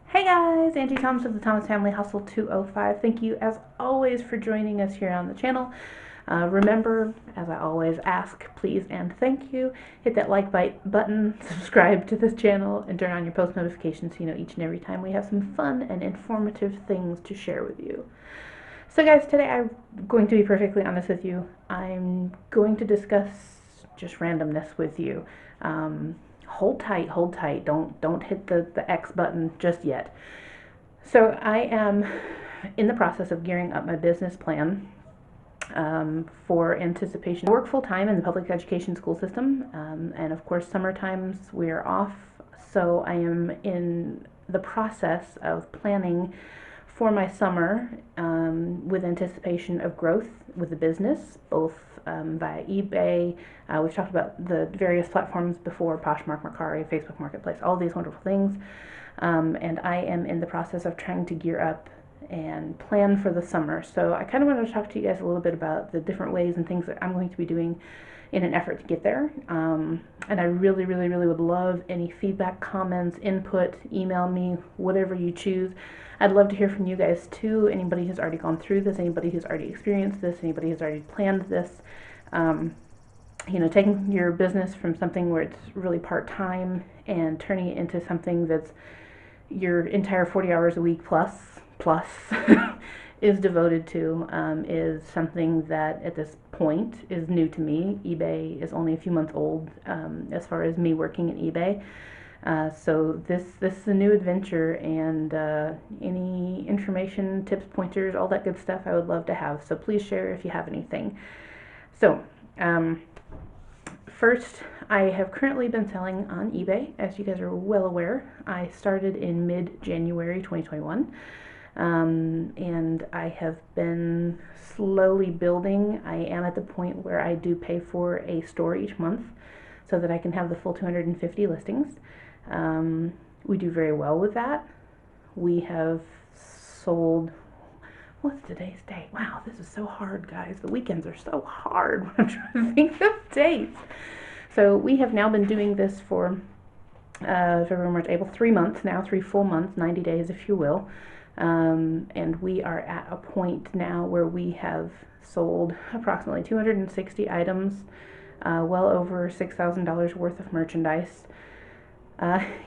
Hey guys, Angie Thomas of the Thomas Family Hustle 205. Thank you as always for joining us here on the channel. Remember, as I always ask, please and thank you, hit that like button, subscribe to this channel, and turn on your post notifications so you know each and every time we have some fun and informative things to share with you. So guys, today I'm going to be perfectly honest with you. I'm going to discuss just randomness with you. Hold tight, hold tight. Don't hit the X button just yet. So I am in the process of gearing up my business plan for anticipation. I work full time in the public education school system, and of course summer times we are off. So I am in the process of planning for my summer with anticipation of growth with the business, both via eBay. We've talked about the various platforms before, Poshmark, Mercari, Facebook Marketplace, all these wonderful things. And I am in the process of trying to gear up and plan for the summer. So I kind of wanted to talk to you guys a little bit about the different ways and things that I'm going to be doing in an effort to get there. And I really would love any feedback, comments, input, email me, whatever you choose. I'd love to hear from you guys too. Anybody who's already gone through this, anybody who's already experienced this, anybody who's already planned this. Taking your business from something where it's really part-time and turning it into something that's your entire 40 hours a week plus is devoted to is something that at this point is new to me. eBay is only a few months old as far as me working in eBay. So this is a new adventure, and any information, tips, pointers, all that good stuff I would love to have. So please share if you have anything. So first, I have currently been selling on eBay, as you guys are well aware. I started in mid-January 2021, and I have been slowly building. I am at the point where I do pay for a store each month so that I can have the full 250 listings. We do very well with that. We have sold, what's today's date? Wow, this is so hard, guys. The weekends are so hard when I'm trying to think of dates. So we have now been doing this for February, March, April, 3 months now, 3 full months, 90 days if you will. And we are at a point now where we have sold approximately 260 items, well over $6,000 worth of merchandise.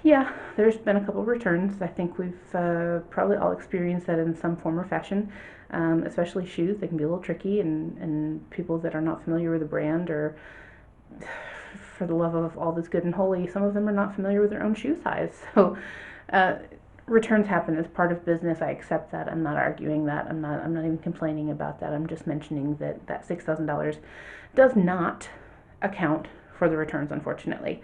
Yeah, there's been a couple of returns. I think we've probably all experienced that in some form or fashion, especially shoes. They can be a little tricky, and people that are not familiar with the brand, or for the love of all that's good and holy, some of them are not familiar with their own shoe size. So returns happen as part of business. I accept that. I'm not arguing that. I'm not even complaining about that. I'm just mentioning that that $6,000 does not account for the returns, unfortunately.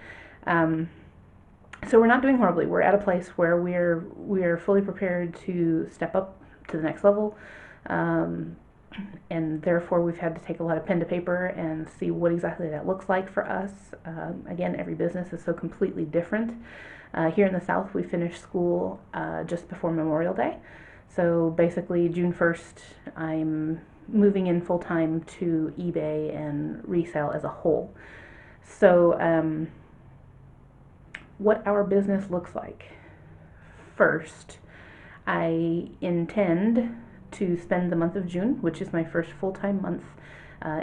So we're not doing horribly. We're at a place where we're fully prepared to step up to the next level, and therefore we've had to take a lot of pen to paper and see what exactly that looks like for us. Again, every business is so completely different. Here in the South, we finished school just before Memorial Day, so basically June 1st, I'm moving in full time to eBay and resale as a whole. So what our business looks like. First, I intend to spend the month of June, which is my first full-time month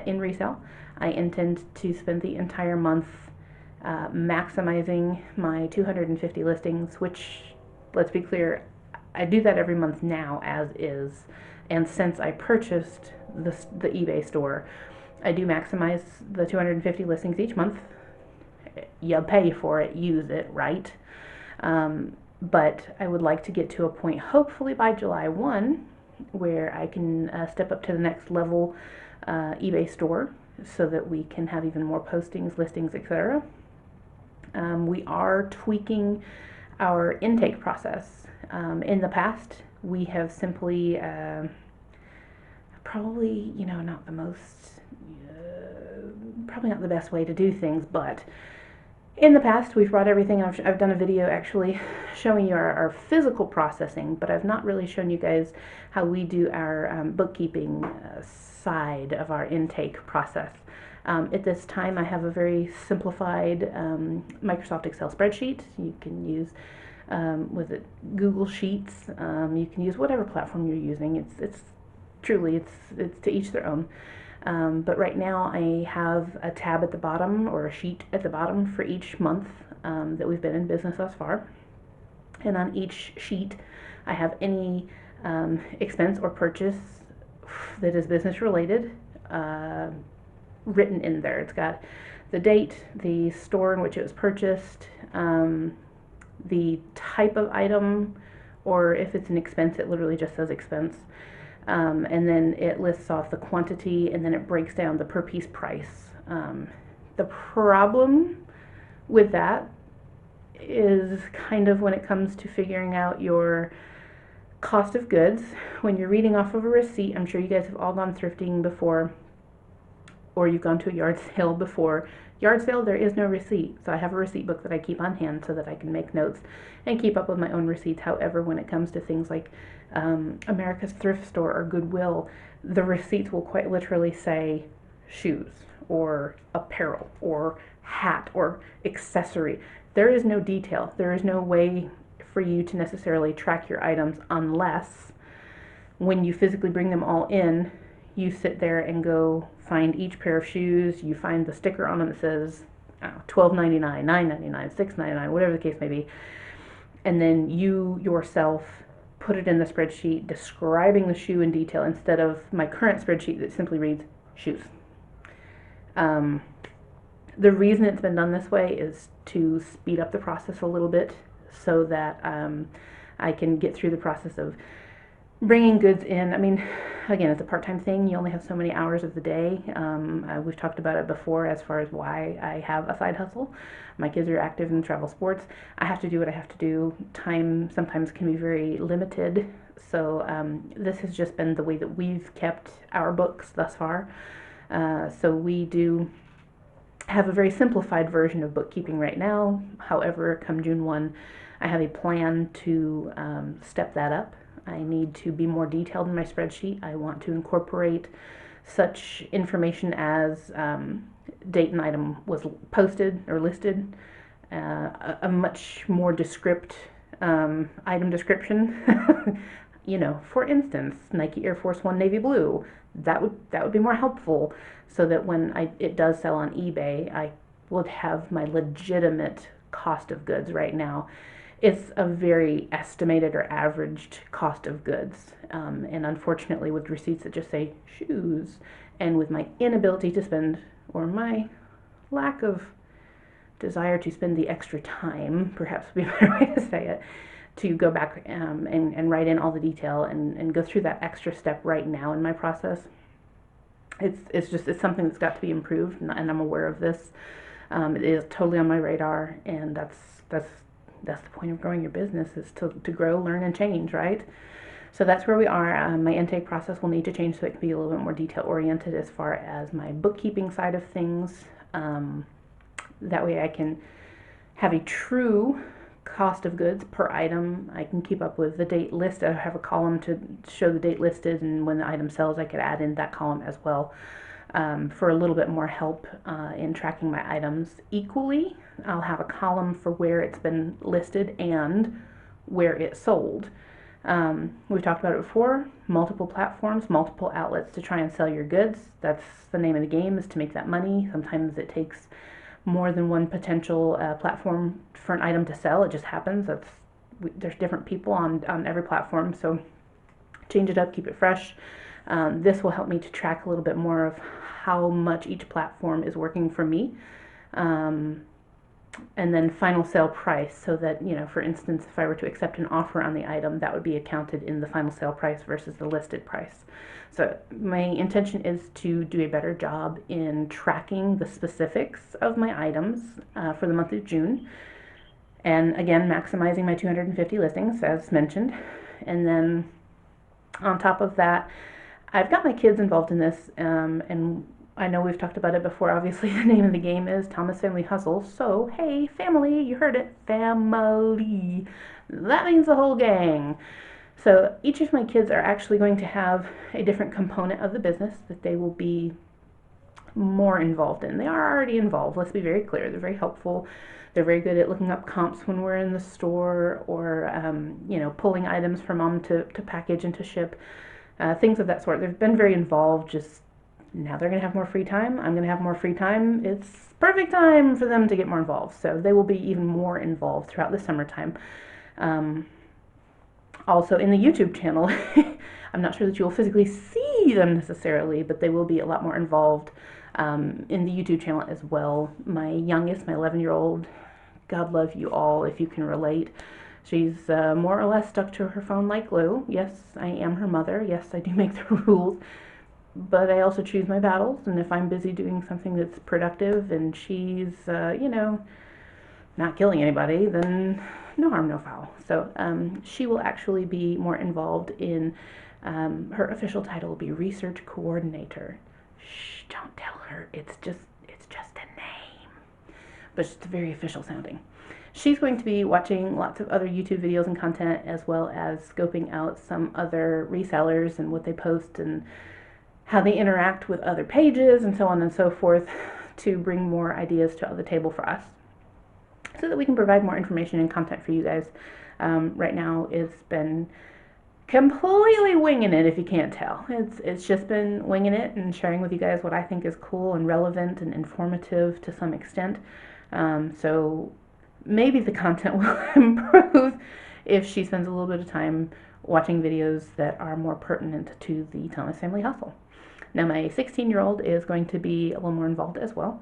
in resale. I intend to spend the entire month maximizing my 250 listings, which, let's be clear, I do that every month now as is. And since I purchased the eBay store, I do maximize the 250 listings each month. You pay for it, use it, right? But I would like to get to a point, hopefully by July 1, where I can step up to the next level eBay store so that we can have even more postings, listings, etc. We are tweaking our intake process. In the past, we have simply, probably, not the most, probably not the best way to do things, but in the past, we've brought everything. I've done a video actually showing you our physical processing, but I've not really shown you guys how we do our bookkeeping side of our intake process. At this time, I have a very simplified Microsoft Excel spreadsheet. You can use Was it Google Sheets? You can use whatever platform you're using. It's truly it's to each their own. But right now I have a tab at the bottom, or a sheet at the bottom, for each month that we've been in business thus far. And on each sheet I have any expense or purchase that is business related written in there. It's got the date, the store in which it was purchased, the type of item, or if it's an expense, it literally just says expense. And then it lists off the quantity, and then it breaks down the per piece price. The problem with that is kind of when it comes to figuring out your cost of goods. When you're reading off of a receipt, I'm sure you guys have all gone thrifting before, or you've gone to a yard sale before. Yard sale, there is no receipt, so I have a receipt book that I keep on hand so that I can make notes and keep up with my own receipts. However, when it comes to things like America's Thrift Store or Goodwill, the receipts will quite literally say shoes or apparel or hat or accessory. There is no detail. There is no way for you to necessarily track your items, unless when you physically bring them all in, you sit there and go find each pair of shoes. You find the sticker on them that says $12.99, $9.99, $6.99, whatever the case may be, and then you yourself put it in the spreadsheet describing the shoe in detail, instead of my current spreadsheet that simply reads shoes. The reason it's been done this way is to speed up the process a little bit, so that I can get through the process of bringing goods in. I mean, again, it's a part-time thing. You only have so many hours of the day. We've talked about it before as far as why I have a side hustle. My kids are active in travel sports. I have to do what I have to do. Time sometimes can be very limited. So this has just been the way that we've kept our books thus far. So we do have a very simplified version of bookkeeping right now. However, come June 1, I have a plan to step that up. I need to be more detailed in my spreadsheet. I want to incorporate such information as date and item was posted or listed, a much more descript item description. You know, for instance, Nike Air Force One navy blue. That would be more helpful, so that when it does sell on eBay, I would have my legitimate cost of goods. Right now, it's a very estimated or averaged cost of goods. And unfortunately, with receipts that just say shoes, and with my inability to spend, or my lack of desire to spend the extra time, perhaps would be a better way to say it, to go back and write in all the detail and go through that extra step right now in my process. It's something that's got to be improved, and I'm aware of this. It is totally on my radar, and that's the point of growing your business, is to grow, learn, and change, right? So that's where we are. My intake process will need to change so it can be a little bit more detail oriented as far as my bookkeeping side of things. That way I can have a true cost of goods per item. I can keep up with the date listed. I have a column to show the date listed, and when the item sells, I could add in that column as well, for a little bit more help in tracking my items equally. I'll have a column for where it's been listed and where it sold. We've talked about it before. Multiple platforms, multiple outlets to try and sell your goods. That's the name of the game, is to make that money. Sometimes it takes more than one potential platform for an item to sell. It just happens. There's different people on every platform, so change it up, keep it fresh. This will help me to track a little bit more of how much each platform is working for me. And then final sale price, so that, you know, for instance, if I were to accept an offer on the item, that would be accounted in the final sale price versus the listed price. So my intention is to do a better job in tracking the specifics of my items for the month of June. And again, maximizing my 250 listings, as mentioned. And then on top of that, I've got my kids involved in this, and I know we've talked about it before. Obviously, the name of the game is Thomas Family Hustle. So, hey, family, you heard it, family. That means the whole gang. So each of my kids are actually going to have a different component of the business that they will be more involved in. They are already involved, let's be very clear. They're very helpful. They're very good at looking up comps when we're in the store, or pulling items for mom to package and to ship, things of that sort. They've been very involved. Just now they're going to have more free time. I'm going to have more free time. It's perfect time for them to get more involved. So they will be even more involved throughout the summertime. Also in the YouTube channel, I'm not sure that you will physically see them necessarily, but they will be a lot more involved in the YouTube channel as well. My youngest, my 11-year-old, God love you all if you can relate. She's more or less stuck to her phone like glue. Yes, I am her mother. Yes, I do make the rules. But I also choose my battles, and if I'm busy doing something that's productive and she's, not killing anybody, then no harm, no foul. So she will actually be more involved in, her official title will be Research Coordinator. Shh, don't tell her. It's just a name. But it's very official sounding. She's going to be watching lots of other YouTube videos and content, as well as scoping out some other resellers and what they post and how they interact with other pages and so on and so forth, to bring more ideas to the table for us, so that we can provide more information and content for you guys. Right now it's been completely winging it, if you can't tell. It's just been winging it and sharing with you guys what I think is cool and relevant and informative to some extent. So maybe the content will improve if she spends a little bit of time watching videos that are more pertinent to the Thomas family hustle. Now my 16-year-old is going to be a little more involved as well.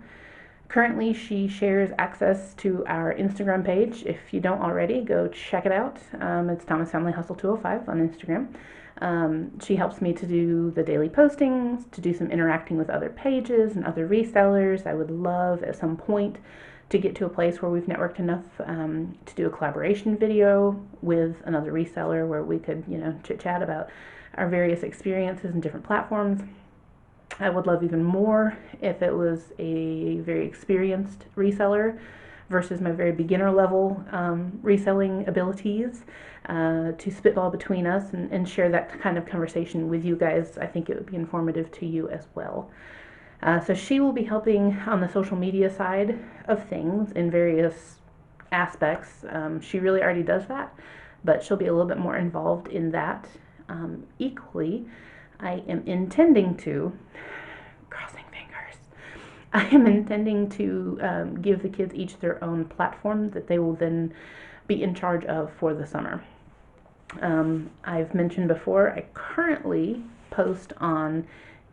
Currently, she shares access to our Instagram page. If you don't already, go check it out. It's Thomas Family Hustle 205 on Instagram. She helps me to do the daily postings, to do some interacting with other pages and other resellers. I would love at some point to get to a place where we've networked enough to do a collaboration video with another reseller where we could, chit chat about our various experiences and different platforms. I would love even more if it was a very experienced reseller versus my very beginner level reselling abilities, to spitball between us and share that kind of conversation with you guys. I think it would be informative to you as well. So she will be helping on the social media side of things in various aspects. She really already does that, but she'll be a little bit more involved in that. Equally, I am intending to, crossing fingers, I am intending to give the kids each their own platform that they will then be in charge of for the summer. I've mentioned before, I currently post on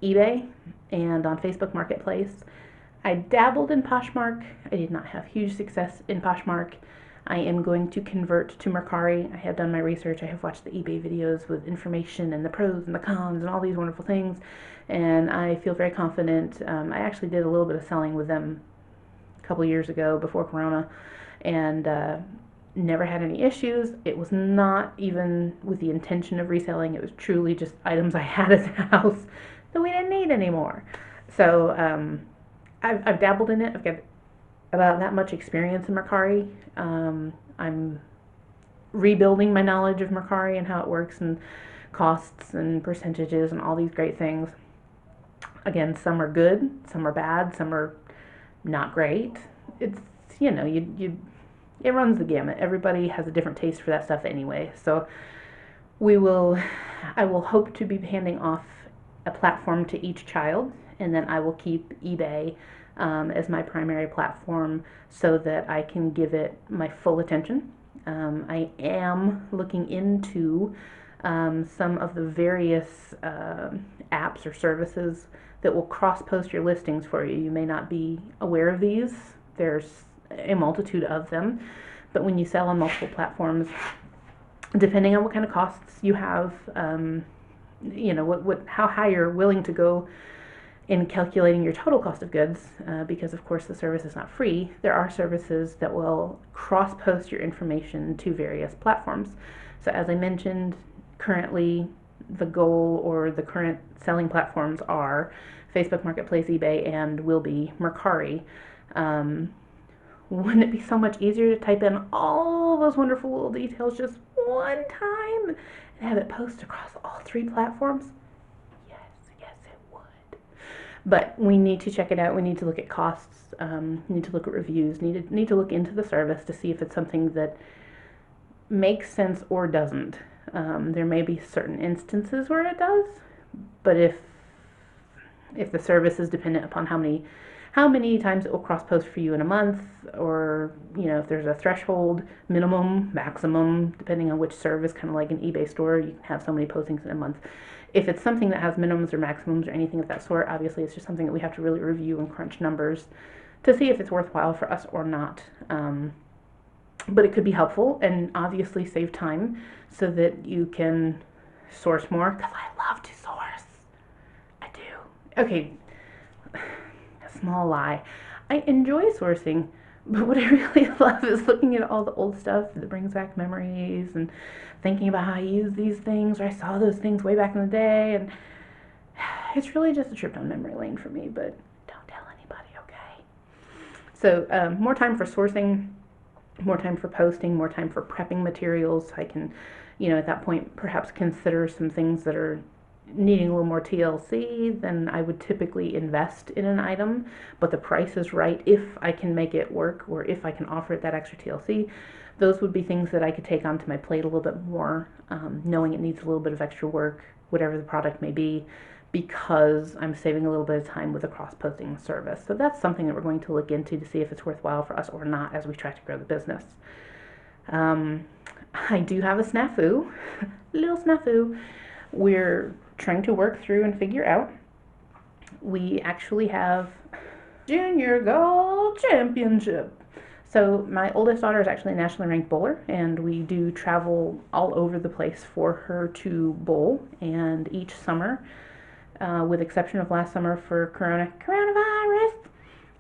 eBay and on Facebook Marketplace. I dabbled in Poshmark. I did not have huge success in Poshmark. I am going to convert to Mercari. I have done my research. I have watched the eBay videos with information and the pros and the cons and all these wonderful things, and I feel very confident. I actually did a little bit of selling with them a couple years ago before Corona, and never had any issues. It was not even with the intention of reselling. It was truly just items I had at the house that we didn't need anymore. So I've dabbled in it. I've got about that much experience in Mercari. I'm rebuilding my knowledge of Mercari and how it works and costs and percentages and all these great things. Again, some are good, some are bad, some are not great. It's, it runs the gamut. Everybody has a different taste for that stuff anyway. So I will hope to be handing off a platform to each child, and then I will keep eBay as my primary platform so that I can give it my full attention. I am looking into some of the various apps or services that will cross-post your listings for you. You may not be aware of these. There's a multitude of them, but when you sell on multiple platforms, depending on what kind of costs you have, how high you're willing to go in calculating your total cost of goods, because of course the service is not free, there are services that will cross-post your information to various platforms. So as I mentioned, currently the goal or the current selling platforms are Facebook Marketplace, eBay, and will be Mercari. Wouldn't it be so much easier to type in all those wonderful little details just one time and have it post across all three platforms? Yes, it would. But we need to check it out. We need to look at costs, need to look at reviews, need to look into the service to see if it's something that makes sense or doesn't. There may be certain instances where it does, but if the service is dependent upon how many times it will cross post for you in a month, or if there's a threshold, minimum, maximum, depending on which service, kind of like an eBay store, you can have so many postings in a month. If it's something that has minimums or maximums or anything of that sort, obviously it's just something that we have to really review and crunch numbers to see if it's worthwhile for us or not. But it could be helpful and obviously save time so that you can source more, because I love to source. I do. Okay, a small lie. I enjoy sourcing, but what I really love is looking at all the old stuff that brings back memories and thinking about how I used these things, or I saw those things way back in the day, and it's really just a trip down memory lane for me, but don't tell anybody, okay? So more time for sourcing, more time for posting, more time for prepping materials. I can, at that point, perhaps consider some things that are needing a little more TLC than I would typically invest in an item, but the price is right if I can make it work, or if I can offer it that extra TLC. Those would be things that I could take onto my plate a little bit more, knowing it needs a little bit of extra work, whatever the product may be, because I'm saving a little bit of time with a cross-posting service. So that's something that we're going to look into to see if it's worthwhile for us or not as we try to grow the business. I do have a snafu, little snafu. We're trying to work through and figure out. We actually have Junior Gold Championship. So my oldest daughter is actually a nationally ranked bowler, and we do travel all over the place for her to bowl. And each summer, with exception of last summer for coronavirus,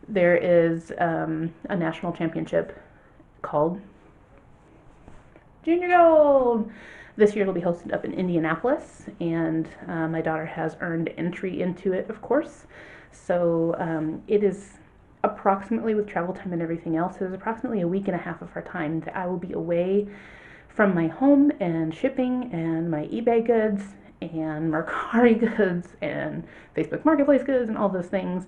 there is a national championship called Junior Gold. This year it'll be hosted up in Indianapolis, and my daughter has earned entry into it, of course. So it is approximately, with travel time and everything else, it is approximately a week and a half of our time that I will be away from my home and shipping and my eBay goods and Mercari goods and Facebook Marketplace goods and all those things.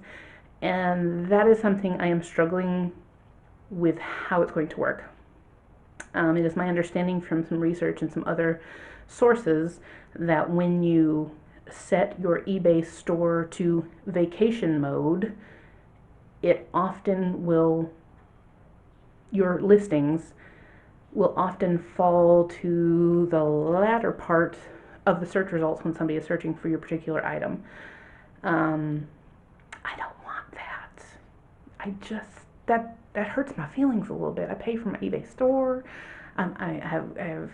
And that is something I am struggling with how it's going to work. It is my understanding from some research and some other sources that when you set your eBay store to vacation mode, it often will, your listings will often fall to the latter part of the search results when somebody is searching for your particular item. I don't want that. That hurts my feelings a little bit. I pay for my eBay store. I have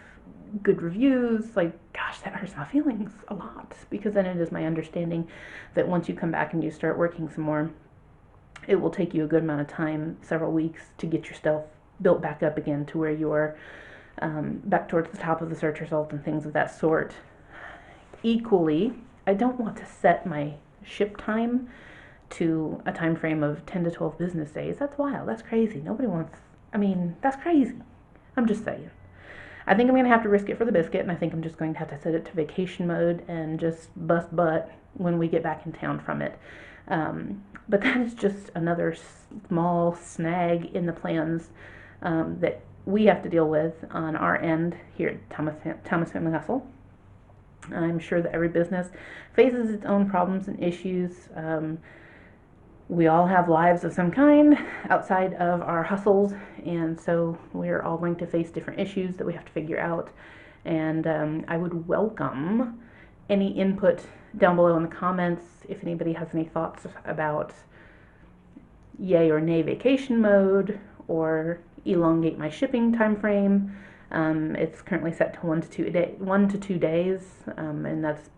good reviews. Like, gosh, that hurts my feelings a lot, because then it is my understanding that once you come back and you start working some more, it will take you a good amount of time, several weeks, to get your stuff built back up again to where you are back towards the top of the search results and things of that sort. Equally, I don't want to set my ship time to a time frame of 10 to 12 business days. That's wild. That's crazy. Nobody wants, that's crazy. I'm just saying. I think I'm going to have to risk it for the biscuit, and I think I'm just going to have to set it to vacation mode and just bust butt when we get back in town from it. But that is just another small snag in the plans that we have to deal with on our end here at Thomas Family Hustle. I'm sure that every business faces its own problems and issues. We all have lives of some kind outside of our hustles, and so we're all going to face different issues that we have to figure out. And I would welcome any input down below in the comments if anybody has any thoughts about yay or nay vacation mode, or elongate my shipping time frame. It's currently set to 1 to 2 days, and that's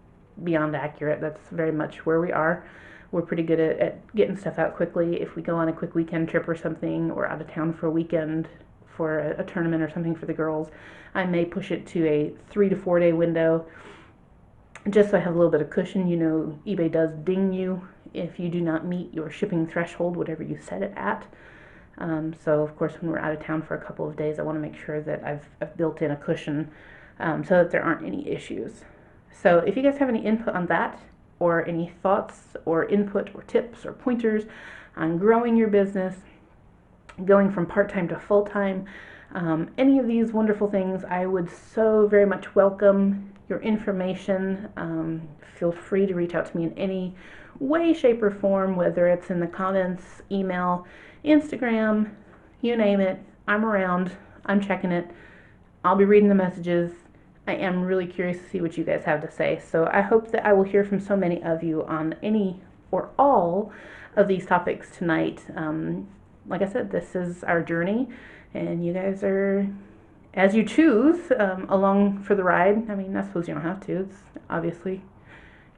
beyond accurate. That's very much where we are. We're pretty good at getting stuff out quickly. If we go on a quick weekend trip or something, or out of town for a weekend for a tournament or something for the girls, I may push it to a 3 to 4 day window, just so I have a little bit of cushion. eBay does ding you if you do not meet your shipping threshold, whatever you set it at. So of course, when we're out of town for a couple of days, I want to make sure that I've built in a cushion so that there aren't any issues. So if you guys have any input on that, or any thoughts or input or tips or pointers on growing your business, going from part-time to full-time, any of these wonderful things, I would so very much welcome your information. Feel free to reach out to me in any way, shape, or form, whether it's in the comments, email, Instagram, you name it. I'm around. I'm checking it. I'll be reading the messages. I am really curious to see what you guys have to say. So I hope that I will hear from so many of you on any or all of these topics tonight. Like I said, this is our journey, and you guys are, as you choose, along for the ride. I mean, I suppose you don't have to. It's obviously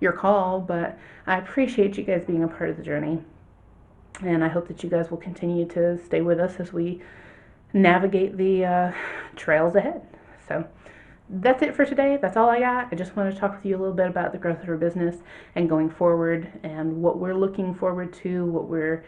your call, but I appreciate you guys being a part of the journey. And I hope that you guys will continue to stay with us as we navigate the trails ahead. So that's it for today. That's all I got. I just want to talk with you a little bit about the growth of our business and going forward, and what we're looking forward to, what we're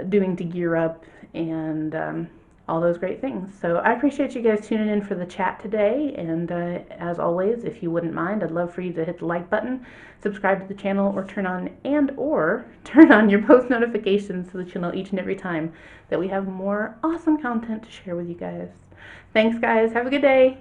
doing to gear up, and all those great things. So I appreciate you guys tuning in for the chat today, and as always, if you wouldn't mind, I'd love for you to hit the like button, subscribe to the channel, or turn on your post notifications so that you'll know each and every time that we have more awesome content to share with you guys. Thanks guys, have a good day.